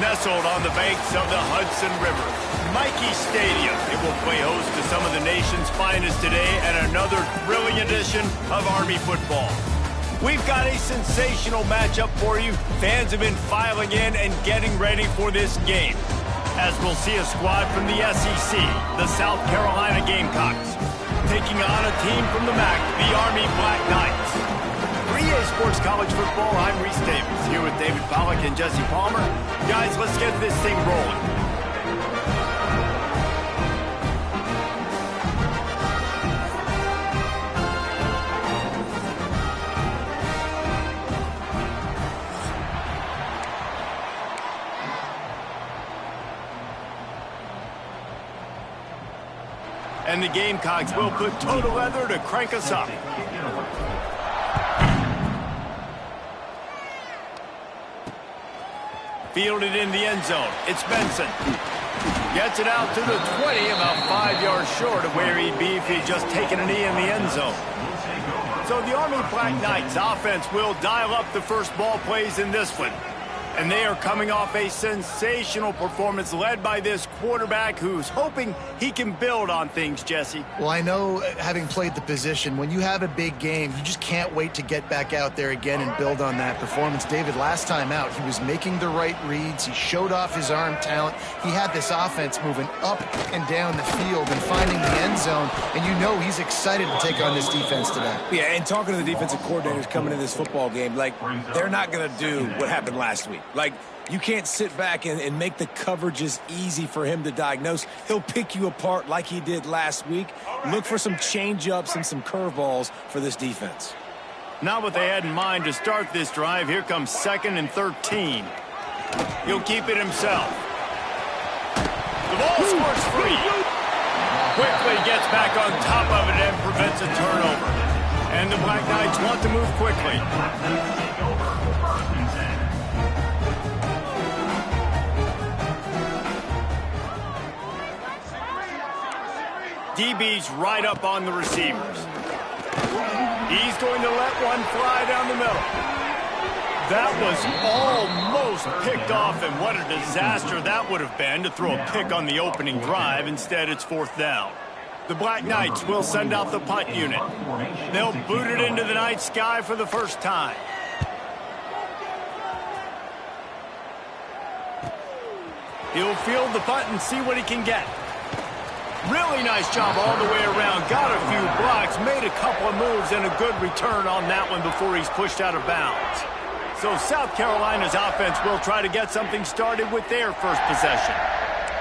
Nestled on the banks of the Hudson River, Michie Stadium, it will play host to some of the nation's finest today and another thrilling edition of Army football. We've got a sensational matchup for you. Fans have been filing in and getting ready for this game, as we'll see a squad from the SEC, the South Carolina Gamecocks, taking on a team from the MAC, the Army Black Knights. For EA Sports College Football, I'm Reese Davis, here with David Pollack and Jesse Palmer. Guys, let's get this thing rolling. And the Gamecocks will put total leather to crank us up. Fielded in the end zone. It's Benson. Gets it out to the 20, about 5 yards short of where he'd be if he'd just taken a knee in the end zone. So the Army Black Knights offense will dial up the first ball plays in this one. And they are coming off a sensational performance led by this quarterback who's hoping he can build on things, Jesse. Well, I know, having played the position, when you have a big game, you just can't wait to get back out there again and build on that performance. David, last time out, he was making the right reads. He showed off his arm talent. He had this offense moving up and down the field and finding the end zone. And you know he's excited to take on this defense today. Yeah, and talking to the defensive coordinators coming into this football game, like, they're not going to do what happened last week. Like, you can't sit back and make the coverages easy for him to diagnose. He'll pick you apart like he did last week. Look for some change-ups and some curveballs for this defense. Not what they had in mind to start this drive. Here comes 2nd and 13. He'll keep it himself. The ball scores free. Quickly gets back on top of it and prevents a turnover. And the Black Knights want to move quickly. DB's right up on the receivers. He's going to let one fly down the middle. That was almost picked off, and what a disaster that would have been to throw a pick on the opening drive. Instead, it's 4th down. The Black Knights will send out the punt unit. They'll boot it into the night sky for the first time. He'll field the punt and see what he can get. Really nice job all the way around. Got a few blocks, made a couple of moves, and a good return on that one before he's pushed out of bounds. So South Carolina's offense will try to get something started with their first possession.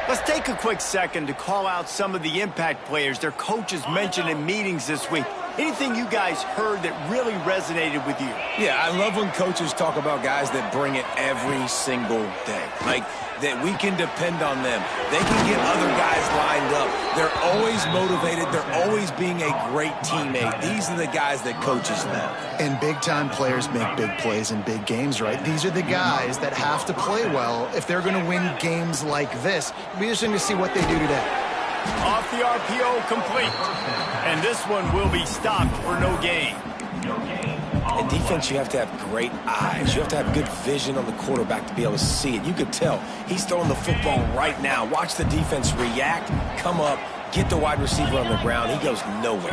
Let's take a quick second to call out some of the impact players their coaches mentioned in meetings this week. Anything you guys heard that really resonated with you? Yeah, I love when coaches talk about guys that bring it every single day. Like, that we can depend on them. They can get other guys lined up. They're always motivated. They're always being a great teammate. These are the guys that coaches love. And big-time players make big plays in big games, right? These are the guys that have to play well if they're going to win games like this. It'll be interesting to see what they do today. Off the RPO, complete. And this one will be stopped for no gain. In defense, you have to have great eyes. You have to have good vision on the quarterback to be able to see it. You could tell he's throwing the football right now. Watch the defense react, come up, get the wide receiver on the ground. He goes nowhere.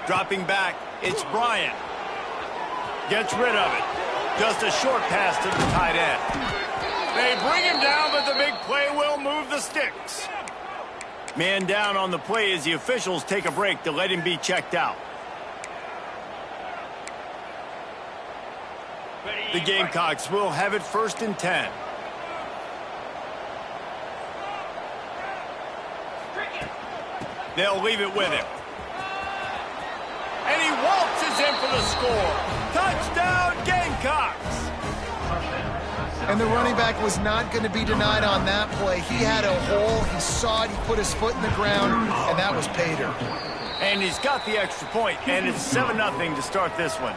Dropping back, it's Bryant. Gets rid of it. Just a short pass to the tight end. They bring him down, but the big play will move the sticks. Man down on the play as the officials take a break to let him be checked out. The Gamecocks will have it 1st and 10. They'll leave it with him. And he waltzes in for the score. Touchdown, Gamecocks! And the running back was not going to be denied on that play. He had a hole, he saw it, he put his foot in the ground, and that was pay dirt. And he's got the extra point, and it's 7-0 to start this one.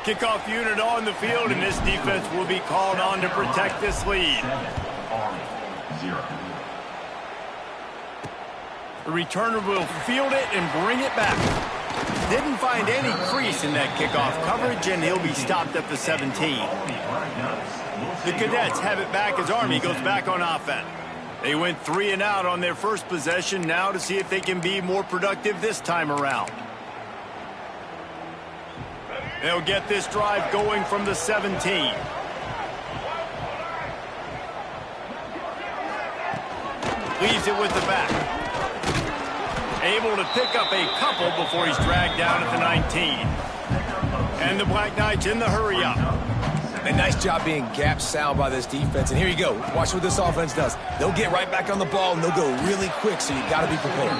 Kickoff unit on the field, and this defense will be called on to protect this lead. The returner will field it and bring it back. Didn't find any crease in that kickoff coverage, and he'll be stopped at the 17. The Cadets have it back as Army goes back on offense. They went 3 and out on their first possession, now to see if they can be more productive this time around. They'll get this drive going from the 17. Leaves it with the back. Able to pick up a couple before he's dragged down at the 19. And the Black Knights in the hurry-up. A nice job being gap sound by this defense. And here you go. Watch what this offense does. They'll get right back on the ball, and they'll go really quick, so you got to be prepared.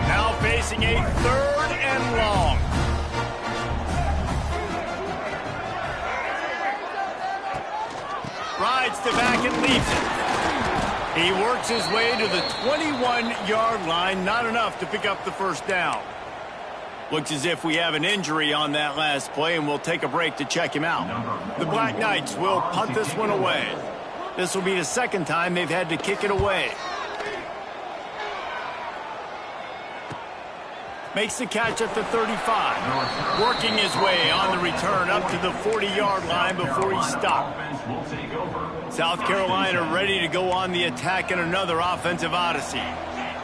Now facing a 3rd and long. Rides to back and leaves it. He works his way to the 21-yard line. Not enough to pick up the first down. Looks as if we have an injury on that last play, and we'll take a break to check him out. The Black Knights will punt this one away. This will be the second time they've had to kick it away. Makes the catch at the 35. Working his way on the return up to the 40-yard line before he stopped. South Carolina ready to go on the attack in another offensive odyssey.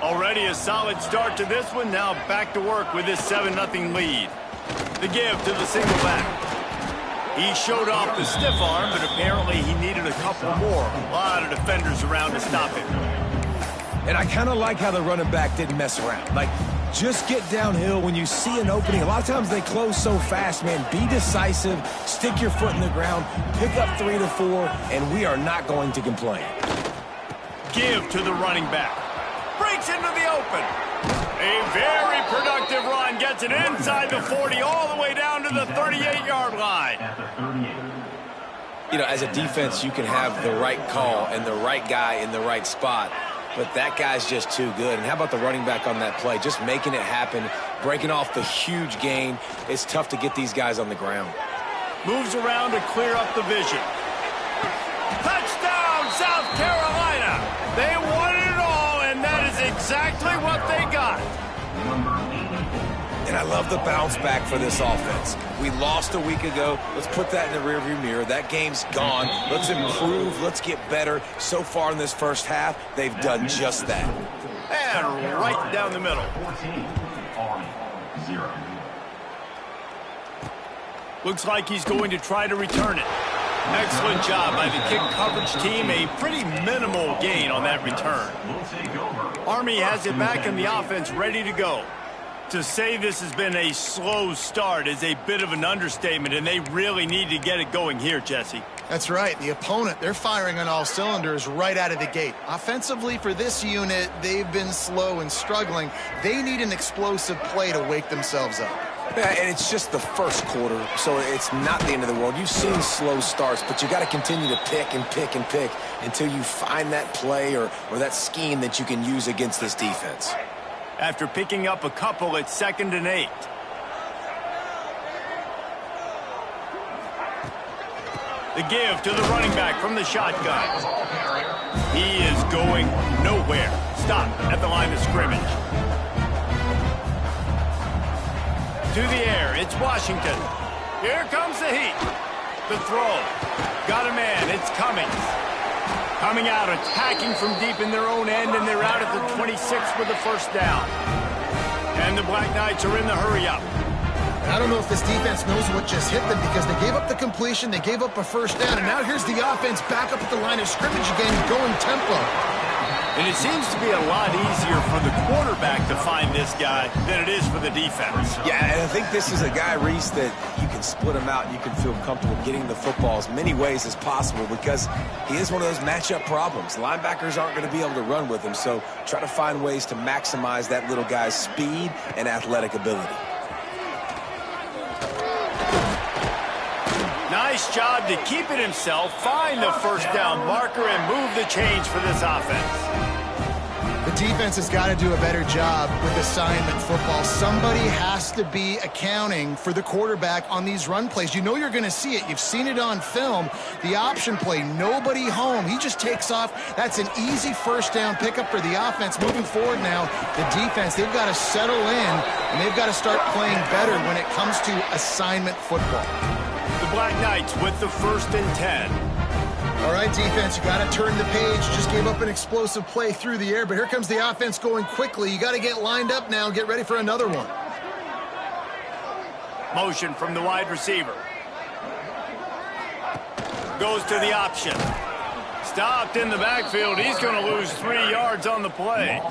Already a solid start to this one. Now back to work with this 7-0 lead. The give to the single back. He showed off the stiff arm, but apparently he needed a couple more. A lot of defenders around to stop him. And I kind of like how the running back didn't mess around. Like, just get downhill when you see an opening. A lot of times they close so fast, man. Be decisive, stick your foot in the ground, pick up 3 to 4, and we are not going to complain. Give to the running back. Breaks into the open. A very productive run. Gets it inside the 40 all the way down to the 38-yard line. You know, as a defense, you can have the right call and the right guy in the right spot. But that guy's just too good. And how about the running back on that play? Just making it happen, breaking off the huge gain. It's tough to get these guys on the ground. Moves around to clear up the vision. Touchdown, South Carolina. They won it all, and that is exactly what they got. And I love the bounce back for this offense. We lost a week ago. Let's put that in the rearview mirror. That game's gone. Let's improve. Let's get better. So far in this first half, they've done just that. And right down the middle. Looks like he's going to try to return it. Excellent job by the kick coverage team. A pretty minimal gain on that return. Army has it back in the offense, ready to go. To say this has been a slow start is a bit of an understatement, and they really need to get it going here, Jesse. That's right. The opponent, they're firing on all cylinders right out of the gate. Offensively, for this unit, they've been slow and struggling. They need an explosive play to wake themselves up. Yeah, and it's just the first quarter, so it's not the end of the world. You've seen slow starts, but you got to continue to pick and pick and pick until you find that play or that scheme that you can use against this defense. After picking up a couple at 2nd and 8. The give to the running back from the shotgun. He is going nowhere. Stop at the line of scrimmage. To the air, it's Washington. Here comes the heat. The throw. Got a man, it's Cummings. Coming out, attacking from deep in their own end, and they're out at the 26 with the first down. And the Black Knights are in the hurry-up. I don't know if this defense knows what just hit them because they gave up the completion, they gave up a first down, and now here's the offense back up at the line of scrimmage again, going tempo. And it seems to be a lot easier for the quarterback to find this guy than it is for the defense. Yeah, and I think this is a guy, Reese, that you can split him out and you can feel comfortable getting the football as many ways as possible because he is one of those matchup problems. Linebackers aren't going to be able to run with him, so try to find ways to maximize that little guy's speed and athletic ability. Nice job to keep it himself, find the first down marker, and move the chains for this offense. The defense has got to do a better job with assignment football. Somebody has to be accounting for the quarterback on these run plays. You know you're going to see it. You've seen it on film. The option play, nobody home. He just takes off. That's an easy first down pickup for the offense. Moving forward now, the defense, they've got to settle in, and they've got to start playing better when it comes to assignment football. The Black Knights with the 1st and 10. All right, defense, you got to turn the page. Just gave up an explosive play through the air, but here comes the offense going quickly. You got to get lined up now and get ready for another one. Motion from the wide receiver. Goes to the option. Stopped in the backfield. He's going to lose 3 yards on the play.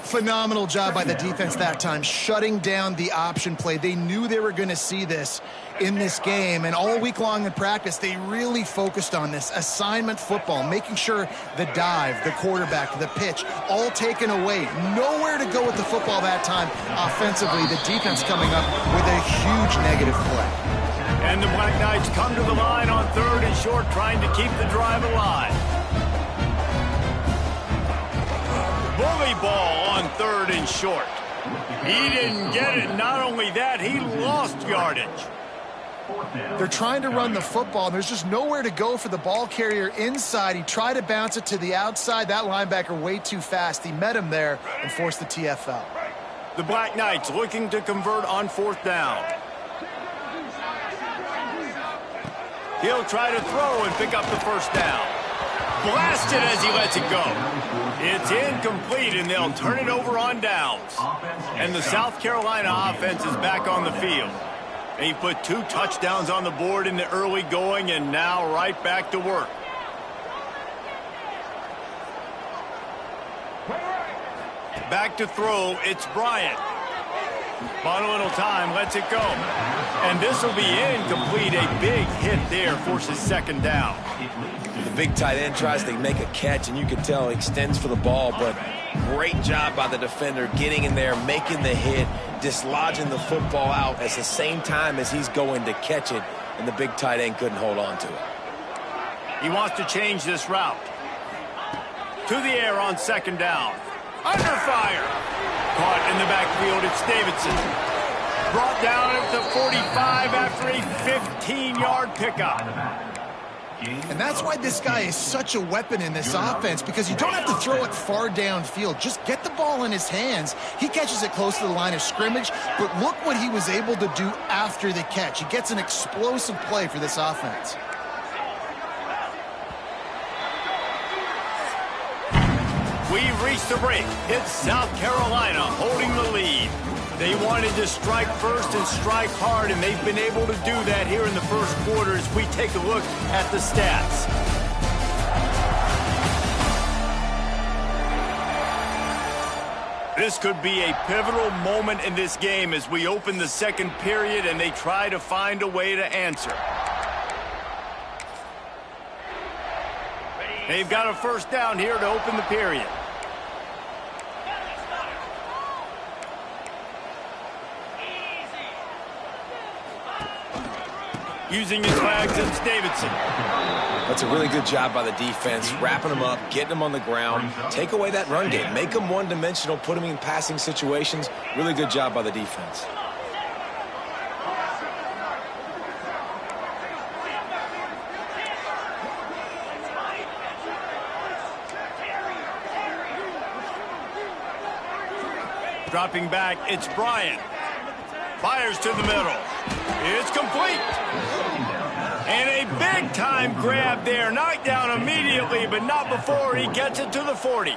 Phenomenal job by the defense that time, shutting down the option play. They knew they were going to see this in this game, and all week long in practice, they really focused on this assignment football, making sure the dive, the quarterback, the pitch, all taken away. Nowhere to go with the football that time offensively. The defense coming up with a huge negative play. And the Black Knights come to the line on 3rd and short, trying to keep the drive alive. Bully ball on 3rd and short. He didn't get it. Not only that, he lost yardage. They're trying to run the football, and there's just nowhere to go for the ball carrier inside. He tried to bounce it to the outside. That linebacker way too fast. He met him there and forced the TFL. The Black Knights looking to convert on 4th down. He'll try to throw and pick up the 1st down. Blasted as he lets it go. It's incomplete, and they'll turn it over on downs. And the South Carolina offense is back on the field. He put 2 touchdowns on the board in the early going, and now right back to work. Back to throw, it's Bryant. Bought a little time, lets it go. And this will be incomplete. A big hit there forces 2nd down. The big tight end tries to make a catch, and you can tell he extends for the ball, but great job by the defender getting in there, making the hit, dislodging the football out at the same time as he's going to catch it, and the big tight end couldn't hold on to it. He wants to change this route. To the air on 2nd down. Under fire. Caught in the backfield, it's Davidson. Brought down at the 45 after a 15-yard pickup. And that's why this guy is such a weapon in this offense, because you don't have to throw it far downfield. Just get the ball in his hands. He catches it close to the line of scrimmage, but look what he was able to do after the catch. He gets an explosive play for this offense. We've reached the break. It's South Carolina holding the lead. They wanted to strike first and strike hard, and they've been able to do that here in the first quarter as we take a look at the stats. This could be a pivotal moment in this game as we open the 2nd period and they try to find a way to answer. They've got a 1st down here to open the period. Using his legs, it's Davidson. That's a really good job by the defense, wrapping them up, getting them on the ground, take away that run game, make them one-dimensional, put them in passing situations. Really good job by the defense. Dropping back, it's Bryant. Fires to the middle. It's complete. And a big-time grab there. Knocked down immediately, but not before he gets it to the 40.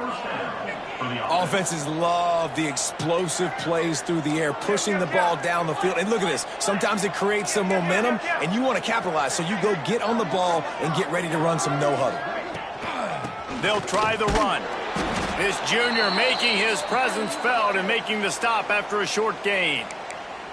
Offenses love the explosive plays through the air, pushing the ball down the field. And look at this. Sometimes it creates some momentum, and you want to capitalize. So you go get on the ball and get ready to run some no-huddle. They'll try the run. This junior making his presence felt and making the stop after a short gain.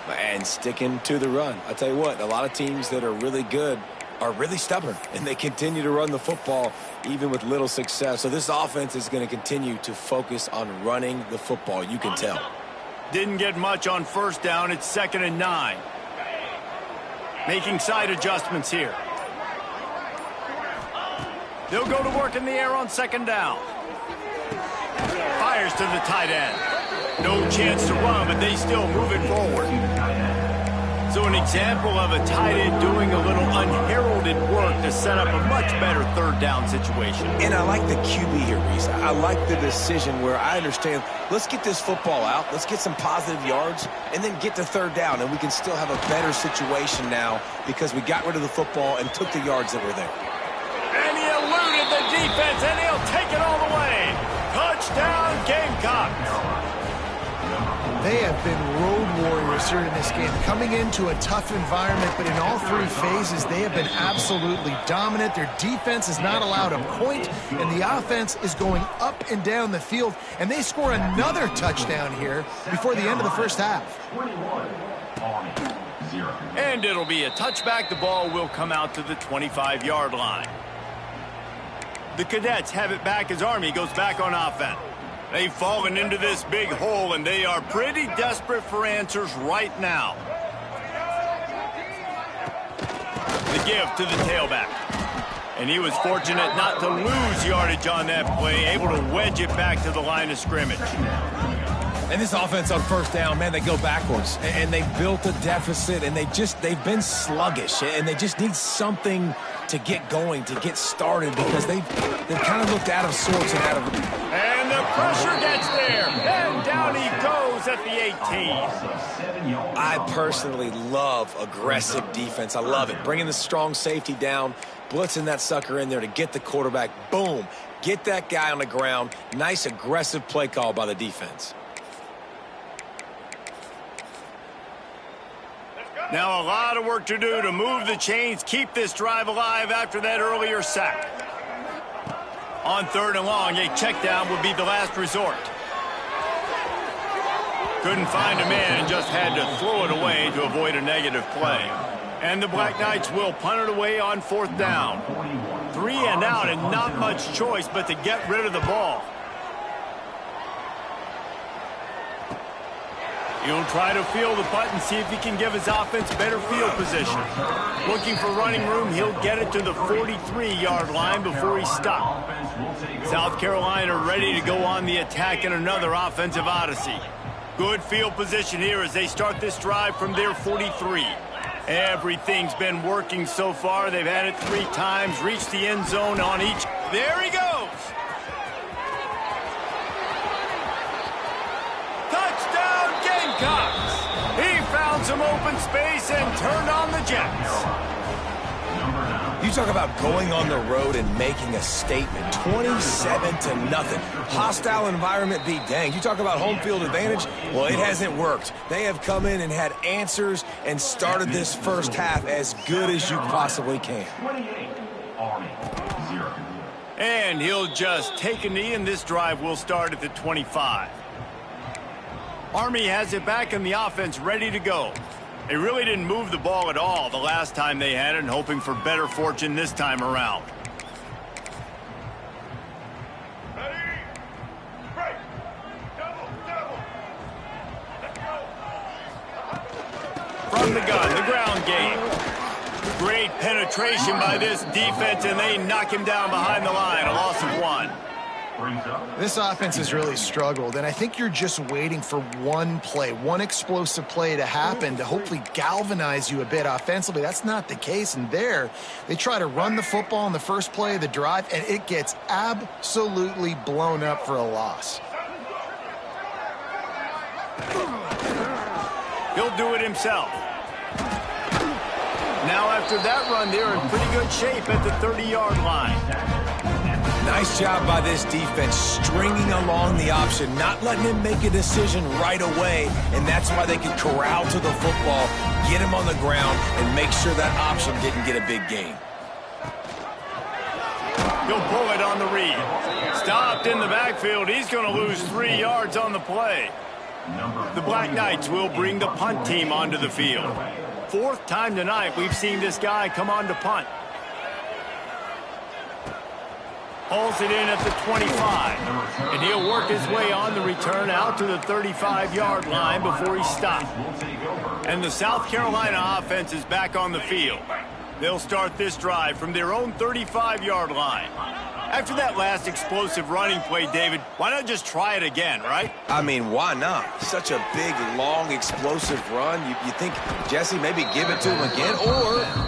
And sticking to the run. I tell you what, a lot of teams that are really good are really stubborn, and they continue to run the football even with little success. So this offense is going to continue to focus on running the football. You can tell. Didn't get much on 1st down. It's 2nd and 9. Making side adjustments here. They'll go to work in the air on 2nd down. fires to the tight end. No chance to run, but they still move it forward. So an example of a tight end doing a little unheralded work to set up a much better third down situation. And I like the QB here, Reese. I like the decision where I understand, let's get this football out, let's get some positive yards, and then get to third down, and we can still have a better situation now because we got rid of the football and took the yards that were there. And he eluded the defense, and he'll take it all the way. Touchdown, Gamecocks. They have been road warriors here in this game, coming into a tough environment, but in all three phases, they have been absolutely dominant. Their defense is not allowed a point, and the offense is going up and down the field, and they score another touchdown here before the end of the first half. And it'll be a touchback. The ball will come out to the 25-yard line. The Cadets have it back as Army goes back on offense. They've fallen into this big hole, and they are pretty desperate for answers right now. The give to the tailback. And he was fortunate not to lose yardage on that play, able to wedge it back to the line of scrimmage. And this offense on first down, man, they go backwards. And they built a deficit, and they've been sluggish. And they just need something to get going, to get started, because they've kind of looked out of sorts and out of... And the pressure gets there. And down he goes at the 18. I personally love aggressive defense. I love it. Bringing the strong safety down, blitzing that sucker in there to get the quarterback. Boom. Get that guy on the ground. Nice aggressive play call by the defense. Now a lot of work to do to move the chains, keep this drive alive after that earlier sack. On third and long, a check down would be the last resort. Couldn't find a man and just had to throw it away to avoid a negative play. And the Black Knights will punt it away on fourth down. 3 and out and not much choice but to get rid of the ball. He'll try to field the punt and see if he can give his offense better field position. Looking for running room, he'll get it to the 43-yard line before he's stopped. South Carolina ready to go on the attack in another offensive odyssey. Good field position here as they start this drive from their 43. Everything's been working so far. They've had it 3 times, reached the end zone on each. There he goes. Touchdown, Gamecocks. He found some open space and turned on the Jets. You talk about going on the road and making a statement. 27-0. Hostile environment be danged. You talk about home field advantage. Well, it hasn't worked. They have come in and had answers and started this first half as good as you possibly can. And he'll just take a knee, and this drive will start at the 25. Army has it back in the offense ready to go. They really didn't move the ball at all the last time they had it, and hoping for better fortune this time around. Ready? Break. Double. Let's go. From the gun, the ground game. Great penetration by this defense, and they knock him down behind the line. A loss of 1. This offense has really struggled, and I think you're just waiting for one play, one explosive play to happen to hopefully galvanize you a bit offensively. That's not the case, and there they try to run the football in the first play of the drive, and it gets absolutely blown up for a loss. He'll do it himself. Now after that run, they're in pretty good shape at the 30-yard line. Nice job by this defense, stringing along the option, not letting him make a decision right away, and that's why they could corral to the football, get him on the ground, and make sure that option didn't get a big gain. He'll pull it on the read. Stopped in the backfield. He's going to lose 3 yards on the play. The Black Knights will bring the punt team onto the field. 4th time tonight we've seen this guy come on to punt. Pulls it in at the 25, and he'll work his way on the return out to the 35-yard line before he's stopped. And the South Carolina offense is back on the field. They'll start this drive from their own 35-yard line. After that last explosive running play, David, why not just try it again, right? I mean, why not? Such a big, long, explosive run. You think, Jesse, maybe give it to him again?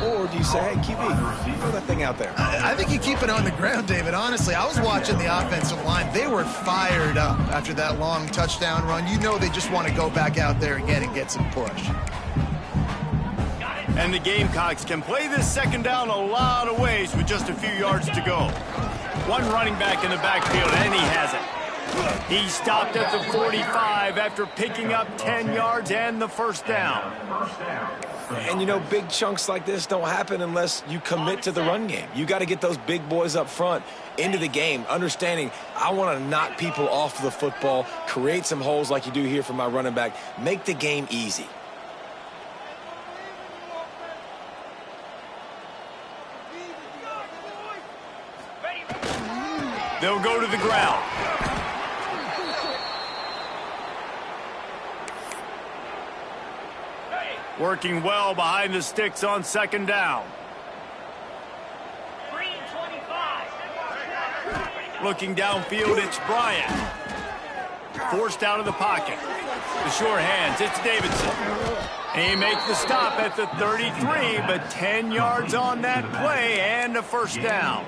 Or do you say, hey, QB, throw that thing out there? I think you keep it on the ground, David. Honestly, I was watching the offensive line. They were fired up after that long touchdown run. You know they just want to go back out there again and get some push. And the Gamecocks can play this second down a lot of ways with just a few yards to go. One running back in the backfield, and he has it. He stopped at the 45 after picking up 10 yards and the first down. And, you know, big chunks like this don't happen unless you commit to the run game. You got to get those big boys up front into the game, understanding I want to knock people off the football, create some holes like you do here for my running back, make the game easy. They'll go to the ground. Working well behind the sticks on second down. Looking downfield, it's Bryant. Forced out of the pocket. The sure hands, it's Davidson. And he makes the stop at the 33, but 10 yards on that play and a first down.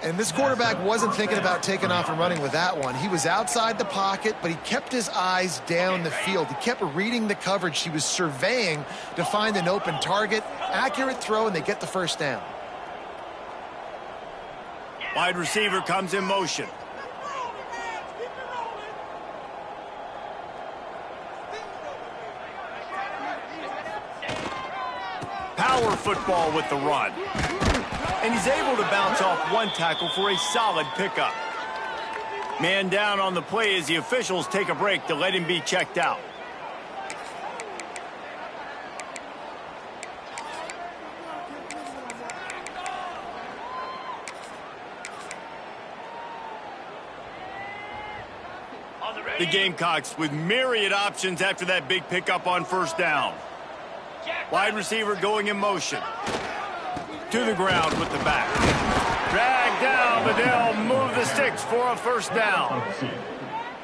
And this quarterback wasn't thinking about taking off and running with that one. He was outside the pocket, but he kept his eyes down the field. He kept reading the coverage. He was surveying to find an open target. Accurate throw, and they get the first down. Wide receiver comes in motion. Power football with the run. And he's able to bounce off one tackle for a solid pickup. Man down on the play as the officials take a break to let him be checked out. The Gamecocks with myriad options after that big pickup on first down. Wide receiver going in motion. To the ground with the back. Drag down, but they'll move the sticks for a first down.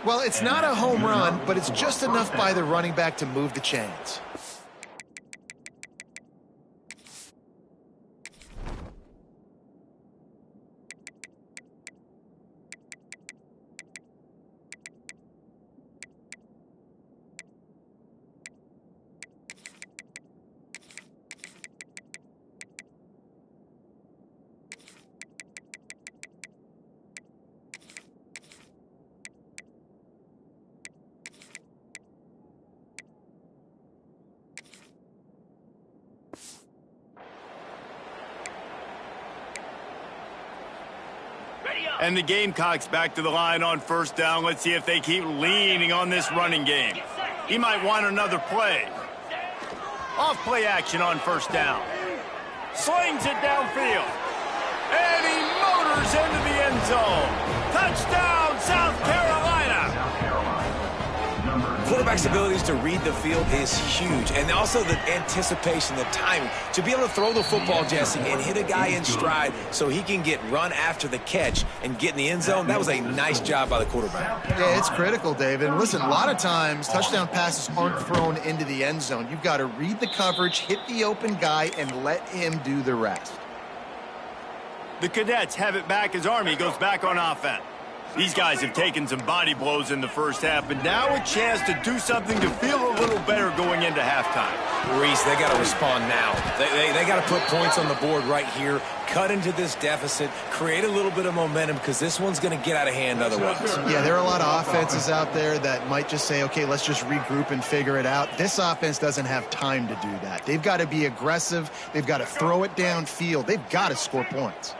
Well, it's not a home run, but it's just enough by the running back to move the chains. And the Gamecocks back to the line on first down. Let's see if they keep leaning on this running game. He might want another play. Off play action on first down. Slings it downfield. And he motors into the end zone. Touchdown, South Carolina. Quarterback's abilities to read the field is huge, and also the anticipation, the timing. To be able to throw the football, Jesse, and hit a guy in stride so he can get run after the catch and get in the end zone, that was a nice job by the quarterback. Yeah, it's critical, David. And listen, a lot of times touchdown passes aren't thrown into the end zone. You've got to read the coverage, hit the open guy, and let him do the rest. The Cadets have it back as Army goes back on offense. These guys have taken some body blows in the first half, but now a chance to do something to feel a little better going into halftime. Reese, they got to respond now. They got to put points on the board right here, cut into this deficit, create a little bit of momentum, because this one's going to get out of hand otherwise. Yeah, there are a lot of offenses out there that might just say, okay, let's just regroup and figure it out. This offense doesn't have time to do that. They've got to be aggressive. They've got to throw it downfield. They've got to score points.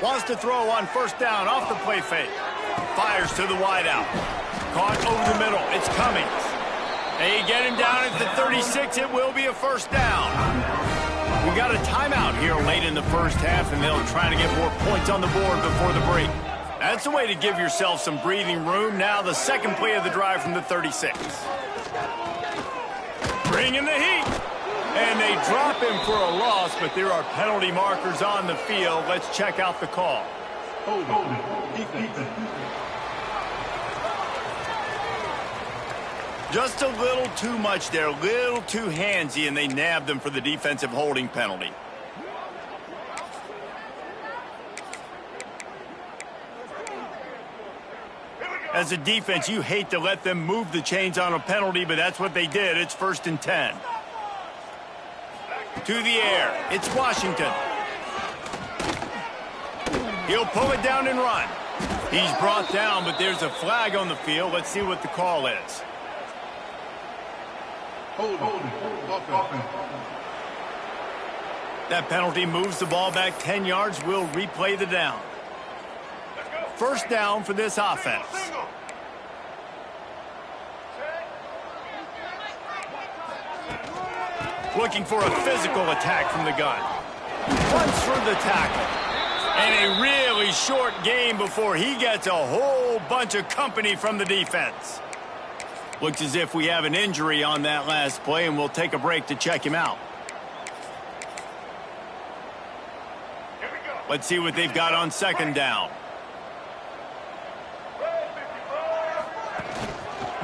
Wants to throw on first down off the play fake. Fires to the wideout. Caught over the middle. It's coming. They get him down at the 36. It will be a first down. We got a timeout here late in the first half, and they'll try to get more points on the board before the break. That's a way to give yourself some breathing room. Now the second play of the drive from the 36. Bringing the heat. And they drop him for a loss, but there are penalty markers on the field. Let's check out the call. Just a little too much there, a little too handsy, and they nabbed them for the defensive holding penalty. As a defense, you hate to let them move the chains on a penalty, but that's what they did. It's 1st and 10. To the air. It's Washington. He'll pull it down and run. He's brought down, but there's a flag on the field. Let's see what the call is. That penalty moves the ball back 10 yards. We'll replay the down. 1st down for this offense. Looking for a physical attack from the gun. Runs for the tackle. And a really short game before he gets a whole bunch of company from the defense. Looks as if we have an injury on that last play, and we'll take a break to check him out. Let's see what they've got on 2nd down.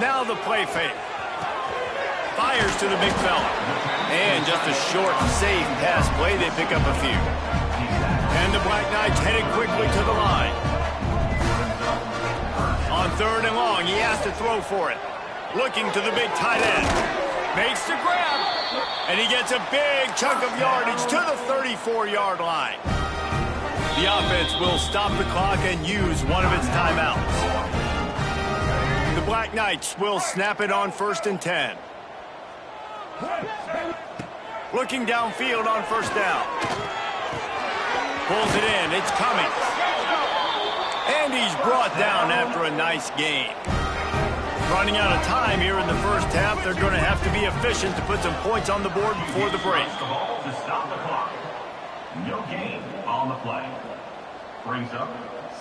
Now the play fake. Fires to the big fella. And just a short, safe pass play. They pick up a few. And the Black Knights headed quickly to the line. On 3rd and long, he has to throw for it. Looking to the big tight end. Makes the grab. And he gets a big chunk of yardage to the 34-yard line. The offense will stop the clock and use one of its timeouts. The Black Knights will snap it on 1st and 10. Looking downfield on 1st down. Pulls it in. It's coming. And he's brought down after a nice gain. Running out of time here in the 1st half. They're going to have to be efficient to put some points on the board before the break. To stop the clock. No gain on the play. Brings up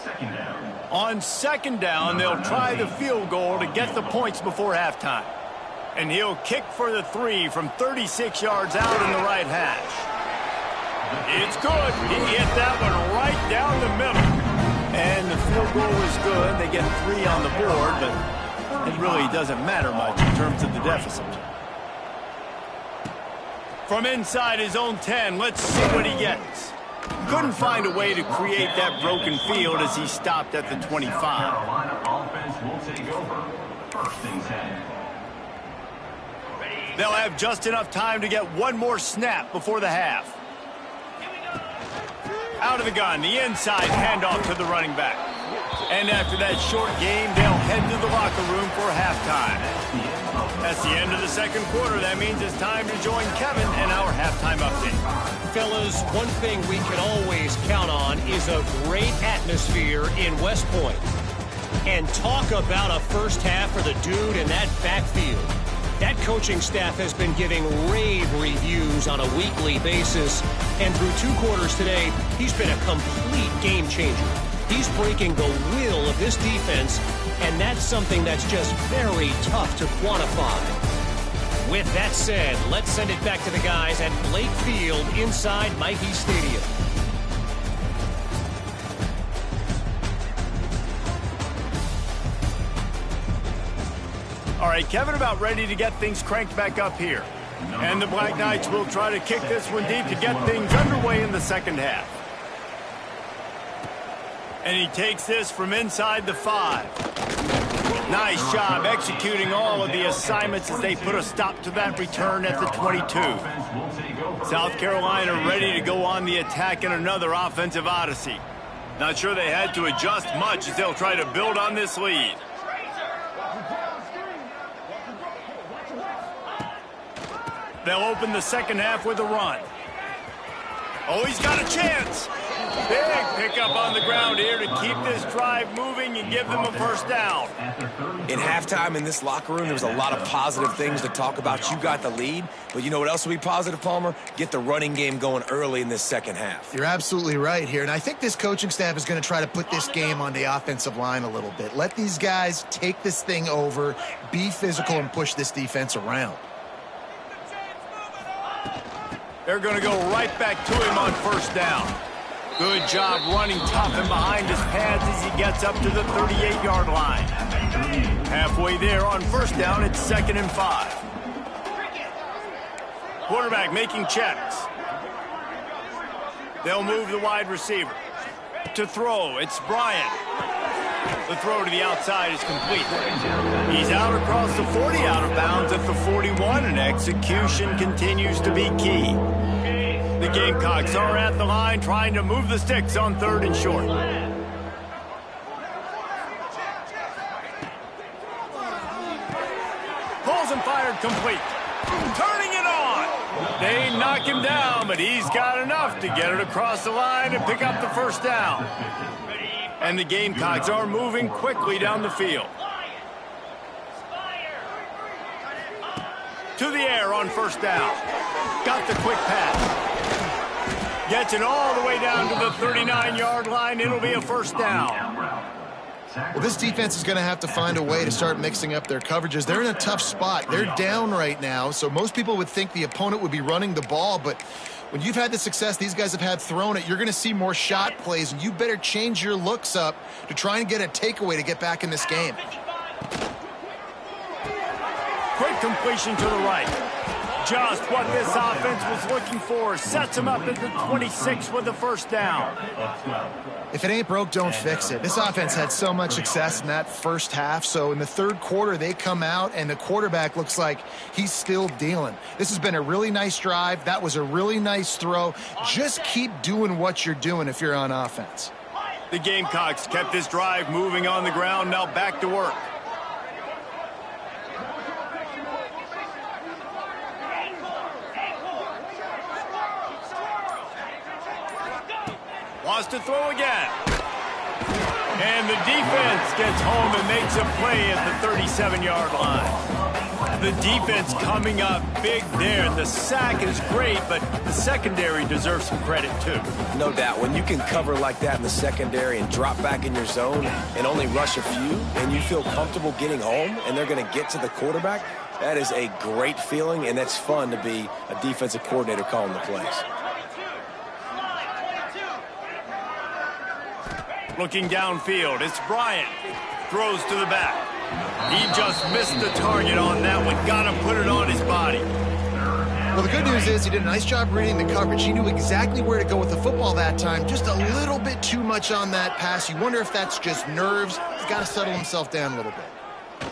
2nd down. On 2nd down, they'll try the field goal to get the points before halftime. And he'll kick for the 3 from 36 yards out in the right hash. It's good. He hit that one right down the middle. And the field goal is good. They get 3 on the board, but it really doesn't matter much in terms of the deficit. From inside his own 10, let's see what he gets. Couldn't find a way to create that broken field as he stopped at the 25. Carolina offense will take over. 1st and 10. They'll have just enough time to get one more snap before the half. Out of the gun, the inside handoff to the running back. And after that short game, they'll head to the locker room for halftime. That's the end of the 2nd quarter. That means it's time to join Kevin and our halftime update. Fellas, one thing we can always count on is a great atmosphere in West Point. And talk about a 1st half for the dude in that backfield. That coaching staff has been giving rave reviews on a weekly basis. And through 2 quarters today, he's been a complete game changer. He's breaking the will of this defense, and that's something that's just very tough to quantify. With that said, let's send it back to the guys at Blake Field inside Michie Stadium. All right, Kevin, about ready to get things cranked back up here. And the Black Knights will try to kick this one deep to get things underway in the 2nd half. And he takes this from inside the 5. Nice job executing all of the assignments as they put a stop to that return at the 22. South Carolina ready to go on the attack in another offensive odyssey. Not sure they had to adjust much as they'll try to build on this lead. They'll open the 2nd half with a run. Oh, he's got a chance. Big pickup on the ground here to keep this drive moving and give them a 1st down. In halftime in this locker room, there was a lot of positive things to talk about. You got the lead, but you know what else will be positive, Palmer? Get the running game going early in this 2nd half. You're absolutely right here, and I think this coaching staff is going to try to put this game on the offensive line a little bit. Let these guys take this thing over, be physical, and push this defense around. They're going to go right back to him on first down. Good job running tough and behind his pads as he gets up to the 38-yard line. Halfway there on first down, it's 2nd and 5. Quarterback making checks. They'll move the wide receiver. To throw, it's Bryant. The throw to the outside is complete. He's out across the 40, out of bounds at the 41, and execution continues to be key. The Gamecocks are at the line trying to move the sticks on 3rd and short. Pulls and fired complete. Turning it on. They knock him down, but he's got enough to get it across the line and pick up the first down. And the Gamecocks are moving quickly down the field. To the air on first down. Got the quick pass. Gets it all the way down to the 39-yard line. It'll be a first down. Well, this defense is going to have to find a way to start mixing up their coverages. They're in a tough spot. They're down right now, so most people would think the opponent would be running the ball, but when you've had the success these guys have had throwing it, you're going to see more shot plays, and you better change your looks up to try and get a takeaway to get back in this game. Quick completion to the right. Just what this offense was looking for. Sets him up at the 26 with the first down. If it ain't broke, don't fix it. This offense had so much success in that first half, so in the third quarter they come out and the quarterback looks like he's still dealing. This has been a really nice drive. That was a really nice throw. Just keep doing what you're doing if you're on offense. The Gamecocks kept this drive moving on the ground. Now back to work. Wants to throw again. And the defense gets home and makes a play at the 37-yard line. The defense coming up big there. The sack is great, but the secondary deserves some credit too. No doubt. When you can cover like that in the secondary and drop back in your zone and only rush a few, and you feel comfortable getting home and they're going to get to the quarterback, that is a great feeling, and that's fun to be a defensive coordinator calling the plays. Looking downfield, it's Bryant. Throws to the back. He just missed the target on that one. Got to put it on his body. Well, the good news is he did a nice job reading the coverage. He knew exactly where to go with the football that time. Just a little bit too much on that pass. You wonder if that's just nerves. He's got to settle himself down a little bit.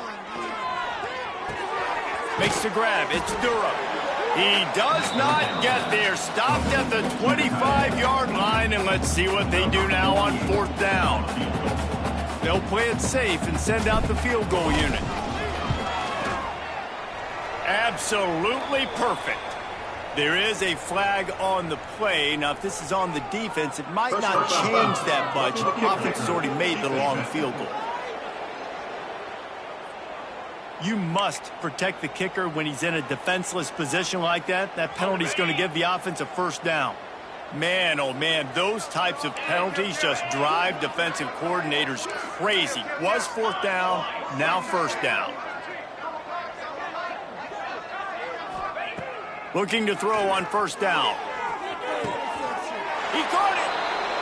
Makes the grab. It's Durham. He does not get there. Stopped at the 25-yard line, and let's see what they do now on 4th down. They'll play it safe and send out the field goal unit. Absolutely perfect. There is a flag on the play. Now, if this is on the defense, it might not change that much. The offense has already made the long field goal. You must protect the kicker when he's in a defenseless position like that. That penalty is going to give the offense a first down. Man, oh man, those types of penalties just drive defensive coordinators crazy. Was 4th down, now first down. Looking to throw on first down. He caught it.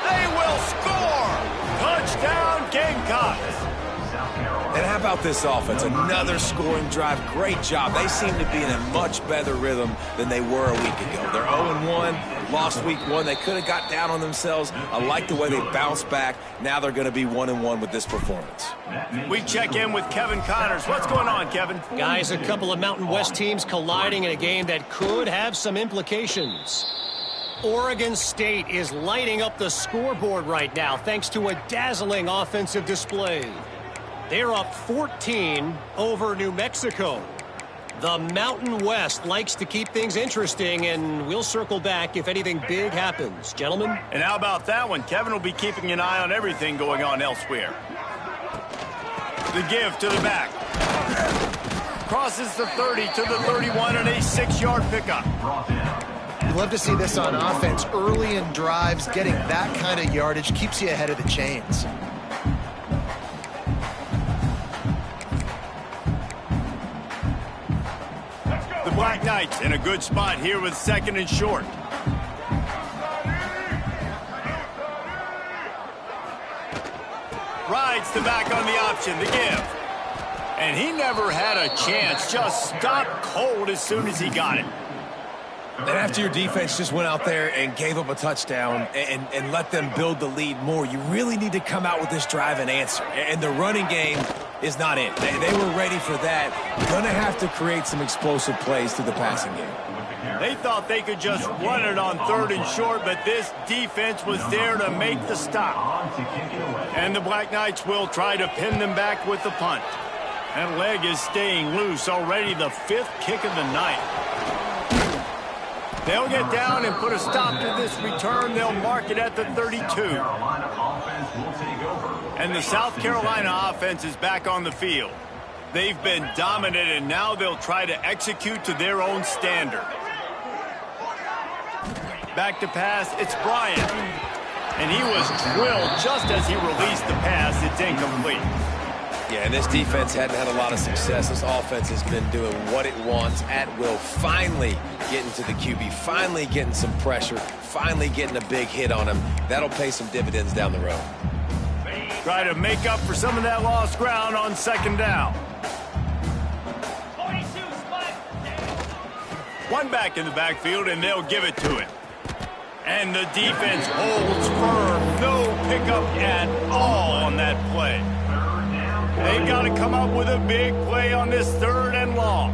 They will score. Touchdown, Gamecocks. And how about this offense? Another scoring drive. Great job. They seem to be in a much better rhythm than they were a week ago. They're 0-1. Lost week 1. They could have got down on themselves. I like the way they bounced back. Now they're going to be 1-1 with this performance. We check in with Kevin Connors. What's going on, Kevin? Guys, a couple of Mountain West teams colliding in a game that could have some implications. Oregon State is lighting up the scoreboard right now thanks to a dazzling offensive display. They're up 14 over New Mexico. The Mountain West likes to keep things interesting, and we'll circle back if anything big happens. Gentlemen? And how about that one? Kevin will be keeping an eye on everything going on elsewhere. The give to the back. Crosses the 30 to the 31 and a 6-yard pickup. You love to see this on offense. Early in drives, getting that kind of yardage keeps you ahead of the chains. The Black Knights in a good spot here with 2nd and short. Rides the back on the option, the give. And he never had a chance. Just stopped cold as soon as he got it. And after your defense just went out there and gave up a touchdown and let them build the lead more, you really need to come out with this drive and answer. And the running game is not it. They were ready for that. Going to have to create some explosive plays through the passing game. They thought they could just run it on 3rd and short, but this defense was there to make the stop. And the Black Knights will try to pin them back with the punt. That leg is staying loose, already the 5th kick of the night. They'll get down and put a stop to this return. They'll mark it at the 32. And the South Carolina offense is back on the field. They've been dominant, and now they'll try to execute to their own standard. Back to pass, it's Bryant. And he was drilled just as he released the pass. It's incomplete. Yeah, and this defense hadn't had a lot of success. This offense has been doing what it wants at will. Finally getting to the QB, finally getting some pressure, finally getting a big hit on him. That'll pay some dividends down the road. Try to make up for some of that lost ground on 2nd down. One back in the backfield, and they'll give it to him. And the defense holds firm. No pickup at all on that play. They've got to come up with a big play on this 3rd and long.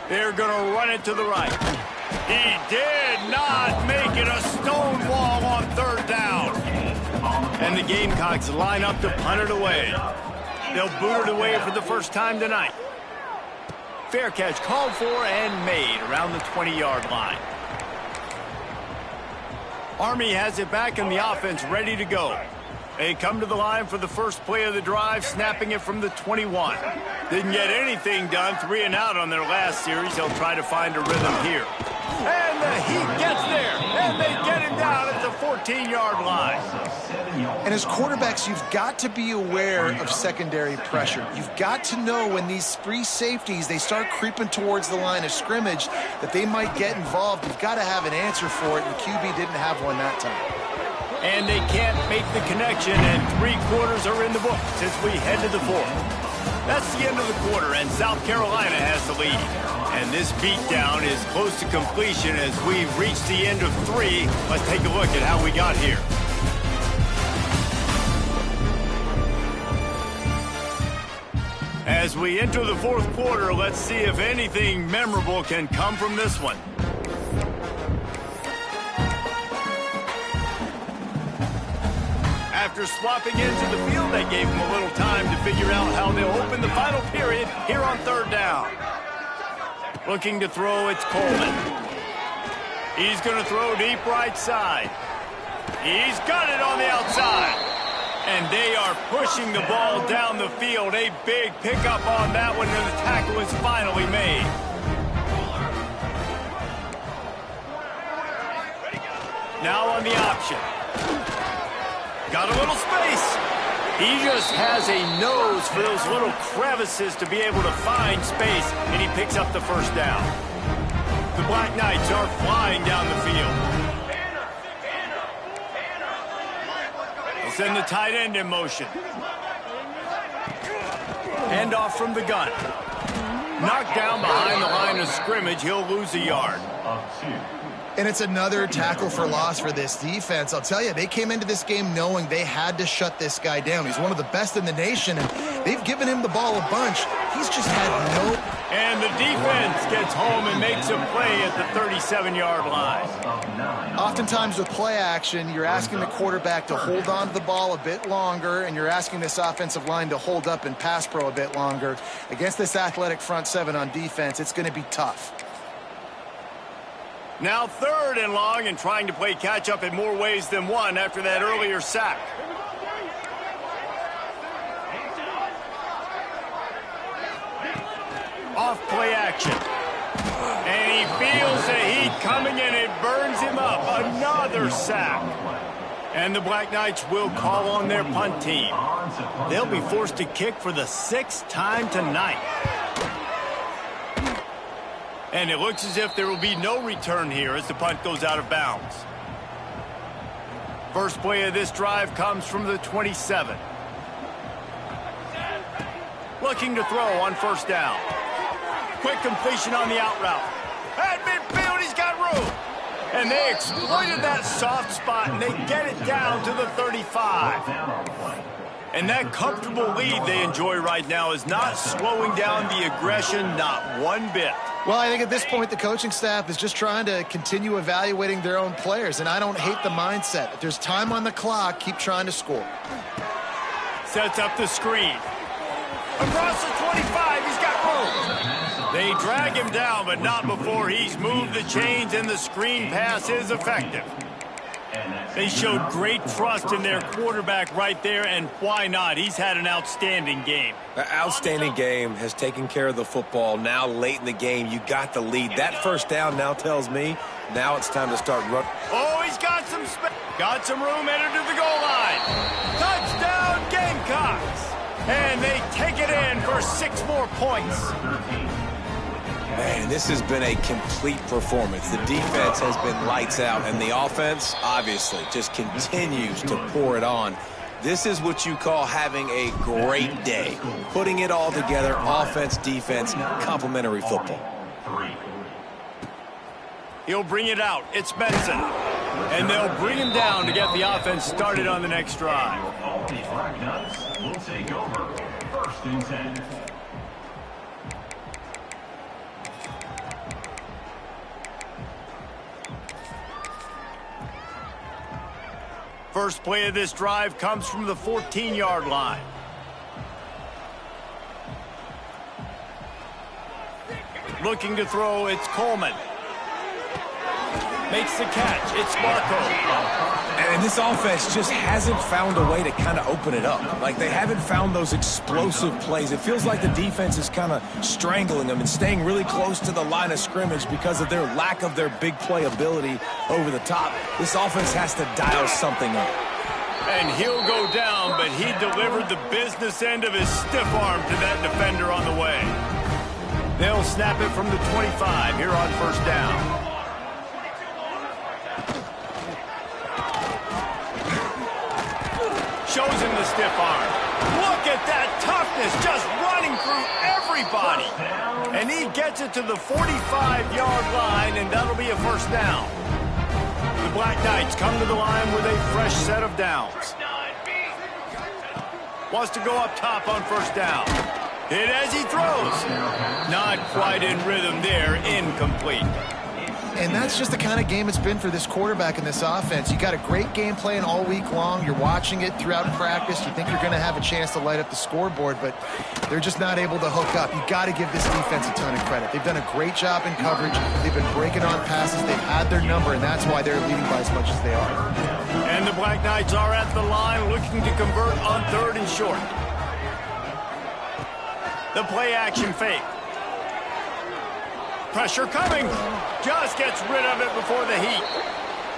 They're going to run it to the right. He did not make it a stone wall on 3rd down. And the Gamecocks line up to punt it away. They'll boot it away for the first time tonight. Fair catch called for and made around the 20-yard line. Army has it back in the offense ready to go. They come to the line for the first play of the drive, snapping it from the 21. Didn't get anything done, 3 and out on their last series. They'll try to find a rhythm here. And the Heat gets there, and they get him down at the 14-yard line. And as quarterbacks, you've got to be aware of secondary pressure. You've got to know when these free safeties, they start creeping towards the line of scrimmage, that they might get involved. You've got to have an answer for it, and QB didn't have one that time. And they can't make the connection, and 3 quarters are in the books as we head to the 4th. That's the end of the quarter, and South Carolina has the lead. And this beatdown is close to completion as we reach the end of 3. Let's take a look at how we got here. As we enter the 4th quarter, let's see if anything memorable can come from this one. After swapping into the field, they gave him a little time to figure out how they'll open the final period here on 3rd down. Looking to throw, it's Coleman. He's going to throw deep right side. He's got it on the outside. And they are pushing the ball down the field. A big pickup on that one, and the tackle is finally made. Now on the option. Got a little space. He just has a nose for those little crevices to be able to find space, and he picks up the 1st down. The Black Knights are flying down the field. They'll send the tight end in motion. Hand off from the gun. Knocked down behind the line of scrimmage. He'll lose a yard. And it's another tackle for loss for this defense. I'll tell you, they came into this game knowing they had to shut this guy down. He's one of the best in the nation, and they've given him the ball a bunch. He's just had no... And the defense gets home and makes a play at the 37-yard line. Oftentimes with play action, you're asking the quarterback to hold on to the ball a bit longer, and you're asking this offensive line to hold up and pass pro a bit longer. Against this athletic front 7 on defense, it's going to be tough. Now 3rd and long, and trying to play catch-up in more ways than one after that earlier sack. Off play action. And he feels the heat coming, and it burns him up. Another sack. And the Black Knights will call on their punt team. They'll be forced to kick for the 6th time tonight. And it looks as if there will be no return here as the punt goes out of bounds. First play of this drive comes from the 27. Looking to throw on first down. Quick completion on the out route. At midfield, he's got room. And they exploited that soft spot, and they get it down to the 35. And that comfortable lead they enjoy right now is not slowing down the aggression, not one bit. Well, I think at this point, the coaching staff is just trying to continue evaluating their own players, and I don't hate the mindset. If there's time on the clock, keep trying to score. Sets up the screen. Across the 25, he's got room. They drag him down, but not before he's moved the chains, and the screen pass is effective. They showed great trust in their quarterback right there, and why not? He's had an outstanding game. An outstanding game, has taken care of the football. Now late in the game, you got the lead. That first down now tells me now it's time to start running. Oh, he's got some space. Got some room, entered to the goal line. Touchdown, Gamecocks. And they take it in for 6 more points. Man, this has been a complete performance. The defense has been lights out, and the offense, obviously, just continues to pour it on. This is what you call having a great day. Putting it all together, offense, defense, complementary football. He'll bring it out. It's Benson. And they'll bring him down to get the offense started on the next drive. All these Black Knights will take over. 1st and 10. First play of this drive comes from the 14-yard line. Looking to throw, it's Coleman. Makes the catch, it's Marco. And this offense just hasn't found a way to kind of open it up. Like, they haven't found those explosive plays. It feels like the defense is kind of strangling them and staying really close to the line of scrimmage because of their lack of their big play ability over the top. This offense has to dial something up. And he'll go down, but he delivered the business end of his stiff arm to that defender on the way. They'll snap it from the 25 here on first down. Shows him the stiff arm. Look at that toughness, just running through everybody. And he gets it to the 45-yard line, and that'll be a first down. The Black Knights come to the line with a fresh set of downs. Wants to go up top on first down. Hit as he throws. Not quite in rhythm there, incomplete. And that's just the kind of game it's been for this quarterback in this offense. You got a great game plan all week long. You're watching it throughout practice. You think you're going to have a chance to light up the scoreboard, but they're just not able to hook up. You got to give this defense a ton of credit. They've done a great job in coverage. They've been breaking on passes. They've had their number, and that's why they're leading by as much as they are. And the Black Knights are at the line looking to convert on 3rd and short. The play action fake. Pressure coming. Just gets rid of it before the heat.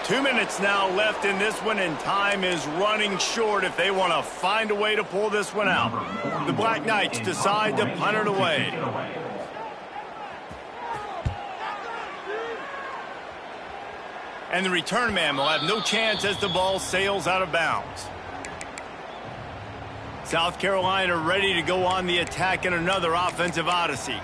2 minutes now left in this one, and time is running short if they want to find a way to pull this one out. The Black Knights decide to punt it away. And the return man will have no chance as the ball sails out of bounds. South Carolina ready to go on the attack in another offensive odyssey.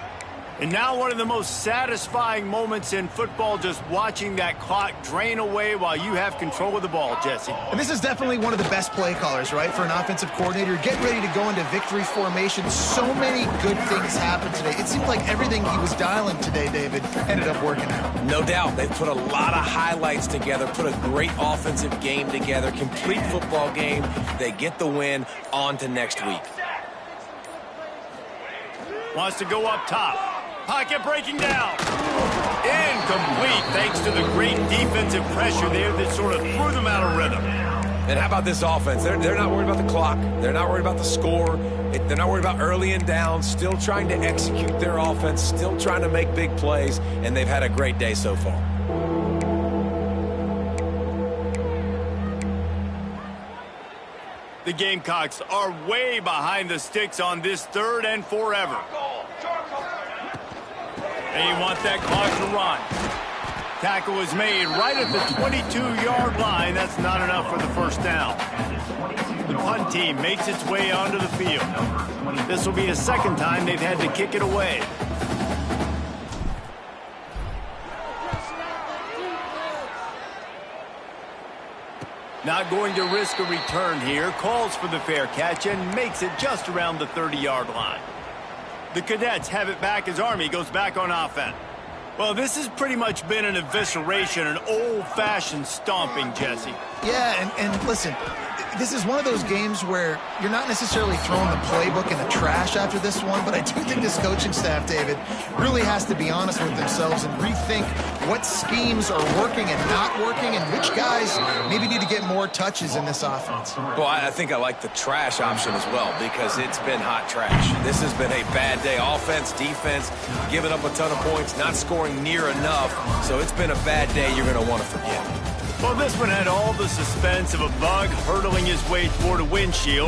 And now one of the most satisfying moments in football, just watching that clock drain away while you have control of the ball, Jesse. And this is definitely one of the best play callers, right, for an offensive coordinator. Get ready to go into victory formation. So many good things happened today. It seemed like everything he was dialing today, David, ended up working out. No doubt. They've put a lot of highlights together, put a great offensive game together, complete football game. They get the win. On to next week. Wants to go up top. Pocket breaking down. Incomplete thanks to the great defensive pressure there that sort of threw them out of rhythm. And how about this offense? They're not worried about the clock. They're not worried about the score. They're not worried about early and down. Still trying to execute their offense. Still trying to make big plays. And they've had a great day so far. The Gamecocks are way behind the sticks on this 3rd and forever. And you want that clock to run. Tackle was made right at the 22-yard line. That's not enough for the first down. The punt team makes its way onto the field. This will be a second time they've had to kick it away. Not going to risk a return here. Calls for the fair catch and makes it just around the 30-yard line. The Cadets have it back as Army goes back on offense. Well, this has pretty much been an evisceration, an old-fashioned stomping, Jesse. Yeah, and listen, this is one of those games where you're not necessarily throwing the playbook in the trash after this one, but I do think this coaching staff, David, really has to be honest with themselves and rethink what schemes are working and not working and which guys maybe need to get more touches in this offense. Well, I think I like the trash option as well because it's been hot trash. This has been a bad day. Offense, defense, giving up a ton of points, not scoring near enough. So it's been a bad day you're going to want to forget. Well, this one had all the suspense of a bug hurtling his way toward a windshield.